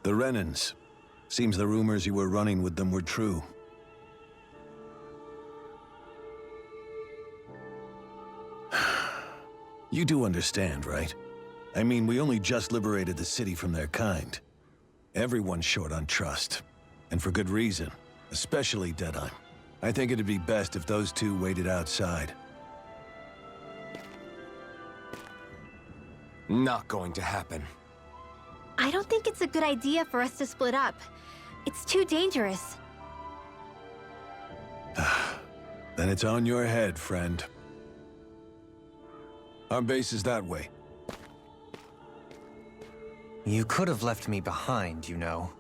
The Renans. Seems the rumors you were running with them were true. You do understand, right? I mean, we only just liberated the city from their kind. Everyone's short on trust. And for good reason. Especially Deadeye. I think it'd be best if those two waited outside. Not going to happen. I don't think it's a good idea for us to split up. It's too dangerous. Then it's on your head, friend. Our base is that way. You could have left me behind, you know.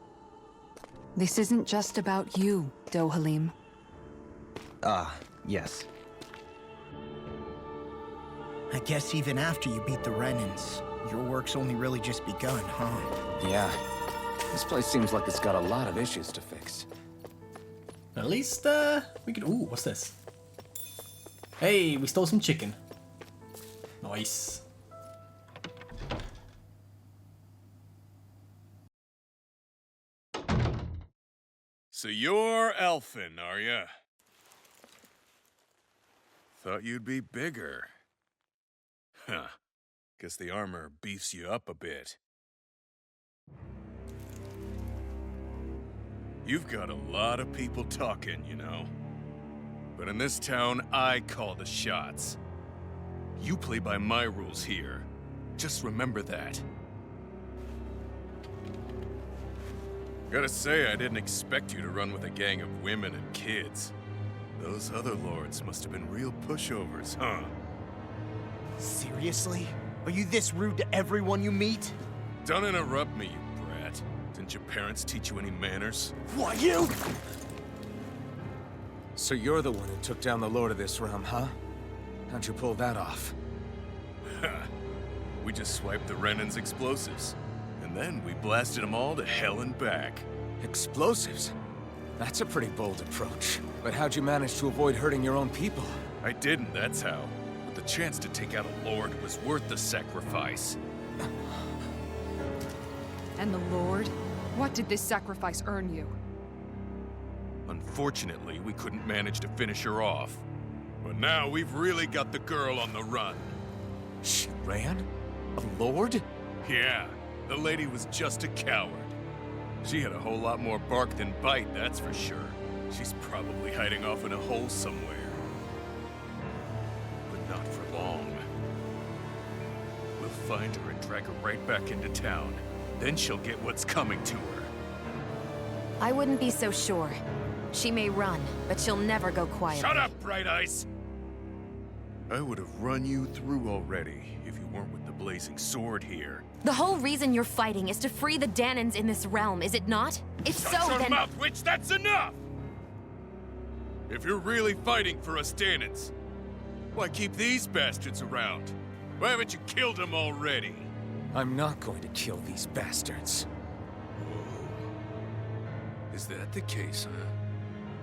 This isn't just about you, Dohalim. Ah, yes. I guess even after you beat the Renans, your work's only really just begun, huh? Yeah. This place seems like it's got a lot of issues to fix. At least, we could... Ooh, what's this? Hey, we stole some chicken. Nice. So you're Alphen, are ya? Thought you'd be bigger. Huh. Guess the armor beefs you up a bit. You've got a lot of people talking, you know. But in this town, I call the shots. You play by my rules here. Just remember that. Gotta say, I didn't expect you to run with a gang of women and kids. Those other lords must have been real pushovers, huh? Seriously? Are you this rude to everyone you meet? Don't interrupt me, you brat. Didn't your parents teach you any manners? What, you? So you're the one who took down the Lord of this realm, huh? How'd you pull that off? We just swiped the Renan's explosives. And then we blasted them all to hell and back. Explosives? That's a pretty bold approach. But how'd you manage to avoid hurting your own people? I didn't, that's how. But the chance to take out a lord was worth the sacrifice. And the Lord? What did this sacrifice earn you? Unfortunately, we couldn't manage to finish her off. But now we've really got the girl on the run. She ran? A lord? Yeah, the lady was just a coward. She had a whole lot more bark than bite, that's for sure. She's probably hiding off in a hole somewhere. But not for long. We'll find her and drag her right back into town. Then she'll get what's coming to her. I wouldn't be so sure. She may run, but she'll never go quiet. Shut up, Bright Eyes! I would have run you through already if you weren't with the blazing sword here. The whole reason you're fighting is to free the Danans in this realm, is it not? If Shut so, your then— mouth, witch! That's enough! If you're really fighting for us Danans, why keep these bastards around? Why haven't you killed them already? I'm not going to kill these bastards. Whoa. Is that the case, huh?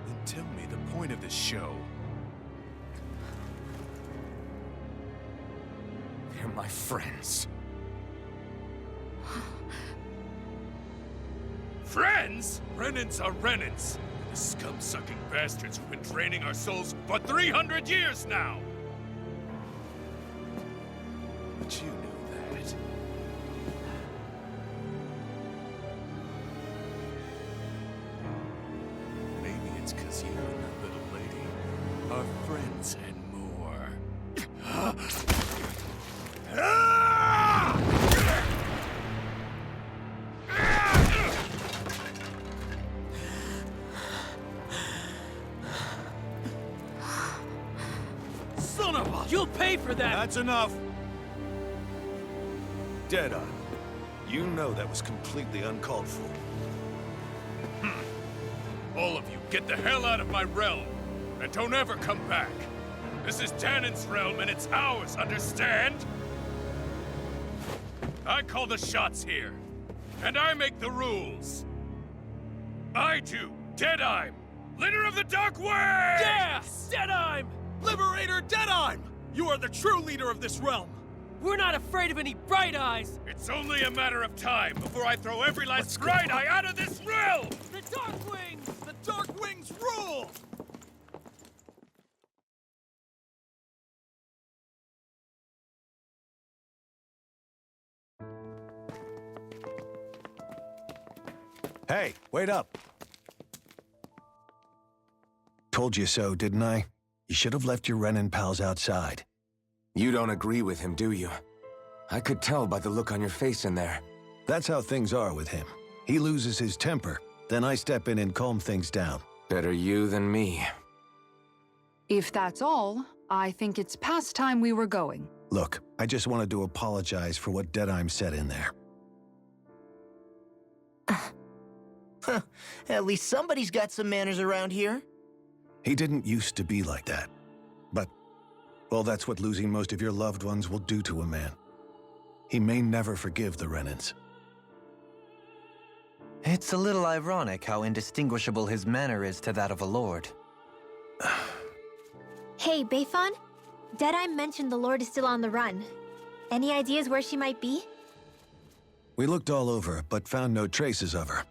Then tell me the point of the show. They're my friends. Friends? Renans are Renans. The scum-sucking bastards who've been draining our souls for 300 years now! But you know that. Maybe it's 'cause you and that little lady are friends and more. Son of a... You'll pay for that! That's enough! Deadeye, you know that was completely uncalled for. All of you, get the hell out of my realm! And don't ever come back! This is Danan's realm and it's ours, understand? I call the shots here. And I make the rules. I do, Deadeye, leader of the Dark Wings! Yeah! Deadeye! Liberator Deadeye! You are the true leader of this realm! We're not afraid of any Bright Eyes! It's only a matter of time before I throw every last Bright Eye out of this realm! The Dark Wings! The Dark Wings rule! Hey, wait up! Told you so, didn't I? You should have left your Renan pals outside. You don't agree with him, do you? I could tell by the look on your face in there. That's how things are with him. He loses his temper, then I step in and calm things down. Better you than me. If that's all, I think it's past time we were going. Look, I just wanted to apologize for what Deadeye said in there. At least somebody's got some manners around here. He didn't used to be like that. But, well, that's what losing most of your loved ones will do to a man. He may never forgive the Renans. It's a little ironic how indistinguishable his manner is to that of a lord. Hey, Bayfon? Deadeye mentioned the Lord is still on the run. Any ideas where she might be? We looked all over, but found no traces of her.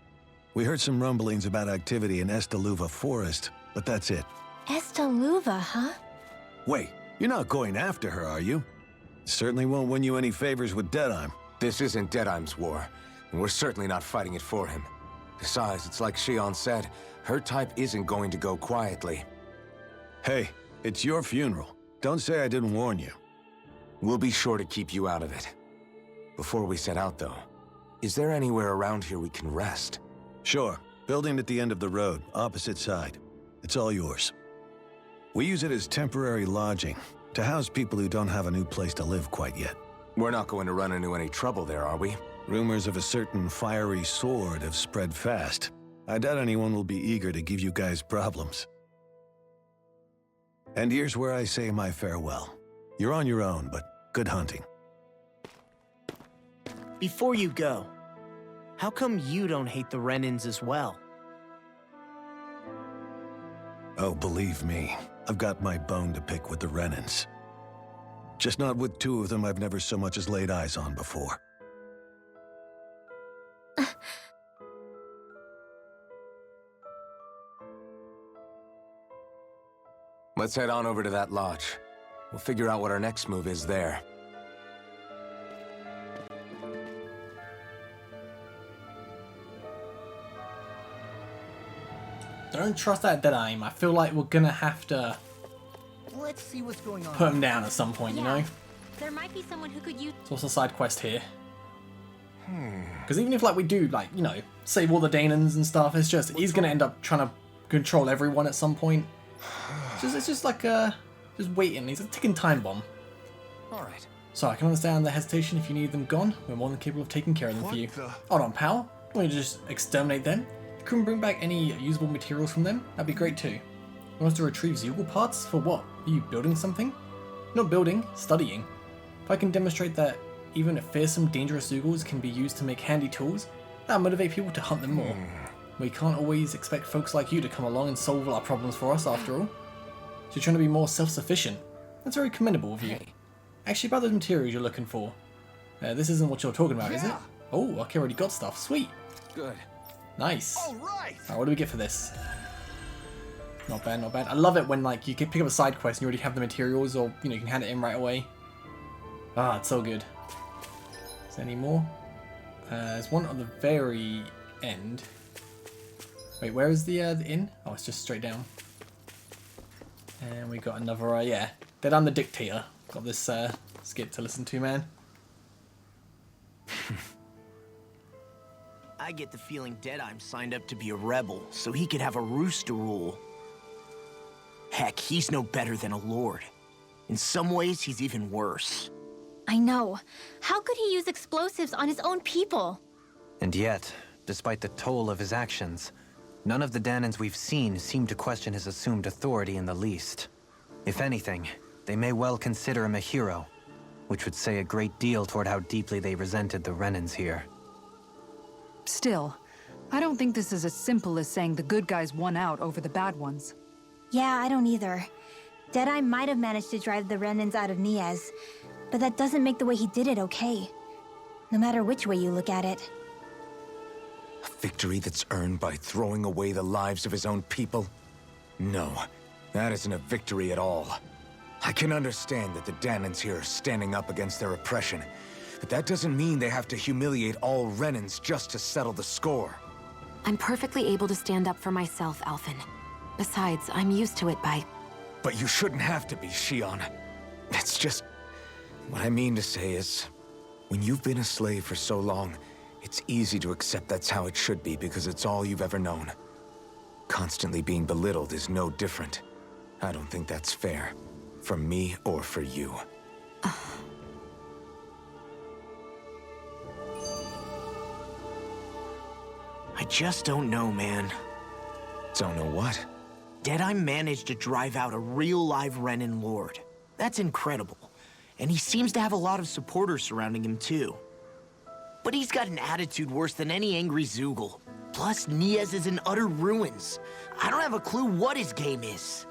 We heard some rumblings about activity in Estaluva Forest, but that's it. Estaluva, huh? Wait, you're not going after her, are you? Certainly won't win you any favors with Deadeye. This isn't Deadeye's war, and we're certainly not fighting it for him. Besides, it's like Shion said, her type isn't going to go quietly. Hey, it's your funeral. Don't say I didn't warn you. We'll be sure to keep you out of it. Before we set out, though, is there anywhere around here we can rest? Sure. Building at the end of the road, opposite side. It's all yours. We use it as temporary lodging. to house people who don't have a new place to live quite yet. We're not going to run into any trouble there, are we? Rumors of a certain fiery sword have spread fast. I doubt anyone will be eager to give you guys problems. And here's where I say my farewell. You're on your own, but good hunting. Before you go, how come you don't hate the Renans as well? Oh, believe me, I've got my bone to pick with the Renans. Just not with two of them I've never so much as laid eyes on before. Let's head on over to that lodge. We'll figure out what our next move is there. Don't trust that dead aim. I feel like we're gonna have to Let's see what's going on. put him down at some point, you know? There might be someone who could use. So what's the side quest here? Because even if like we do like, you know, save all the Danans and stuff, it's just he's gonna end up trying to control everyone at some point. It's just like just waiting. He's a ticking time bomb. Alright. So I can understand the hesitation if you need them gone. We're more than capable of taking care of them for you. Hold on, pal. Want me to just exterminate them? If you couldn't bring back any usable materials from them, that'd be great too. You want us to retrieve Zeugl parts? For what? Are you building something? Not building, studying. If I can demonstrate that even fearsome, dangerous Zeugls can be used to make handy tools, that'll motivate people to hunt them more. We can't always expect folks like you to come along and solve all our problems for us, after all. So you're trying to be more self-sufficient. That's very commendable of you. Actually, about those materials you're looking for. This isn't what you're talking about, is it? Oh, okay, already got stuff. Sweet. Good. Nice. Alright! Alright, what do we get for this? Not bad, not bad. I love it when like you can pick up a side quest and you already have the materials, or you know, you can hand it in right away. Ah, it's so good. Is there any more? There's one at the very end. Wait, where is the inn? Oh, it's just straight down. And we got another, yeah. Dead I'm the Dictator. Got this skit to listen to, man. I get the feeling Deadeye signed up to be a rebel, so he could have a roost to rule. Heck, he's no better than a lord. In some ways, he's even worse. I know. How could he use explosives on his own people? And yet, despite the toll of his actions, none of the Danans we've seen seem to question his assumed authority in the least. If anything, they may well consider him a hero, which would say a great deal toward how deeply they resented the Renans here. Still, I don't think this is as simple as saying the good guys won out over the bad ones. Yeah, I don't either. Deadeye might have managed to drive the Renans out of Niaz, but that doesn't make the way he did it okay. No matter which way you look at it. A victory that's earned by throwing away the lives of his own people? No, that isn't a victory at all. I can understand that the Danans here are standing up against their oppression, but that doesn't mean they have to humiliate all Renans just to settle the score. I'm perfectly able to stand up for myself, Alphen. Besides, I'm used to it by... But you shouldn't have to be, Shion. It's just... What I mean to say is, when you've been a slave for so long, it's easy to accept that's how it should be because it's all you've ever known. Constantly being belittled is no different. I don't think that's fair. For me or for you. I just don't know, man. Don't know what? Deadeye managed to drive out a real live Renan lord. That's incredible. And he seems to have a lot of supporters surrounding him too. But he's got an attitude worse than any angry Zeugl. Plus, Niaz is in utter ruins. I don't have a clue what his game is.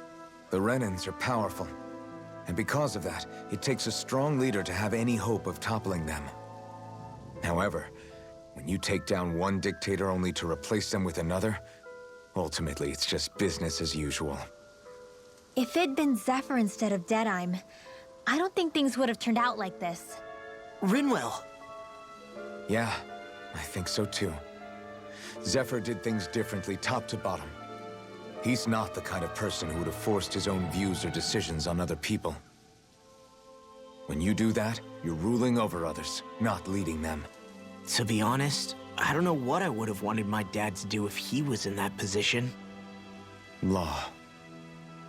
The Renans are powerful. And because of that, it takes a strong leader to have any hope of toppling them. However, when you take down one dictator only to replace them with another, ultimately it's just business as usual. If it'd been Zephyr instead of Deadeye, I don't think things would have turned out like this. Rinwell. Yeah, I think so too. Zephyr did things differently top to bottom. He's not the kind of person who would have forced his own views or decisions on other people. When you do that, you're ruling over others, not leading them. To be honest, I don't know what I would have wanted my dad to do if he was in that position. Law.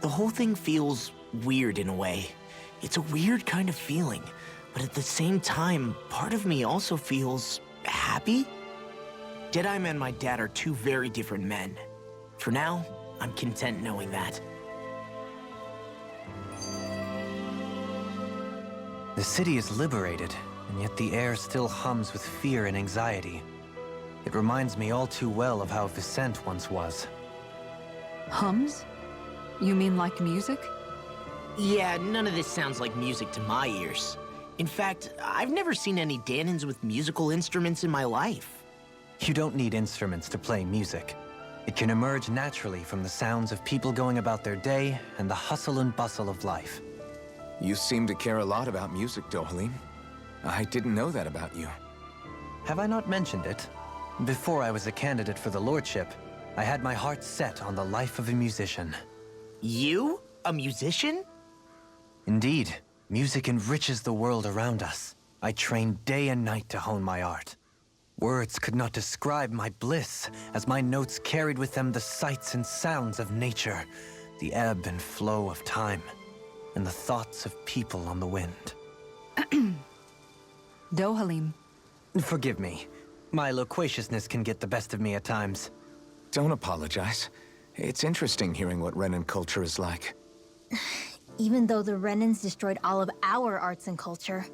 The whole thing feels weird in a way. It's a weird kind of feeling, but at the same time, part of me also feels happy. Deadeye and my dad are two very different men. For now, I'm content knowing that. The city is liberated, and yet the air still hums with fear and anxiety. It reminds me all too well of how Vicente once was. Hums? You mean like music? Yeah, none of this sounds like music to my ears. In fact, I've never seen any Danins with musical instruments in my life. You don't need instruments to play music. It can emerge naturally from the sounds of people going about their day and the hustle and bustle of life. You seem to care a lot about music, Dohalim. I didn't know that about you. Have I not mentioned it? Before I was a candidate for the lordship, I had my heart set on the life of a musician. You? A musician? Indeed, music enriches the world around us. I trained day and night to hone my art. Words could not describe my bliss, as my notes carried with them the sights and sounds of nature, the ebb and flow of time, and the thoughts of people on the wind. Dohalim. Forgive me. My loquaciousness can get the best of me at times. Don't apologize. It's interesting hearing what Renan culture is like. Even though the Renans destroyed all of our arts and culture.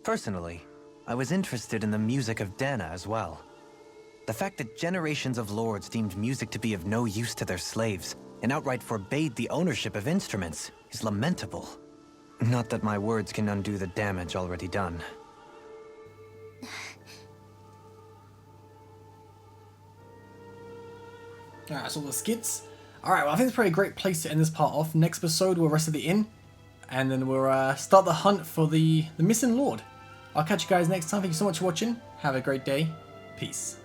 Personally, I was interested in the music of Dana as well. The fact that generations of lords deemed music to be of no use to their slaves and outright forbade the ownership of instruments is lamentable. Not that my words can undo the damage already done. Alright, so all the skits. Alright, well I think it's probably a great place to end this part off. Next episode we'll rest of the inn. And then we'll start the hunt for the missing lord. I'll catch you guys next time. Thank you so much for watching. Have a great day. Peace.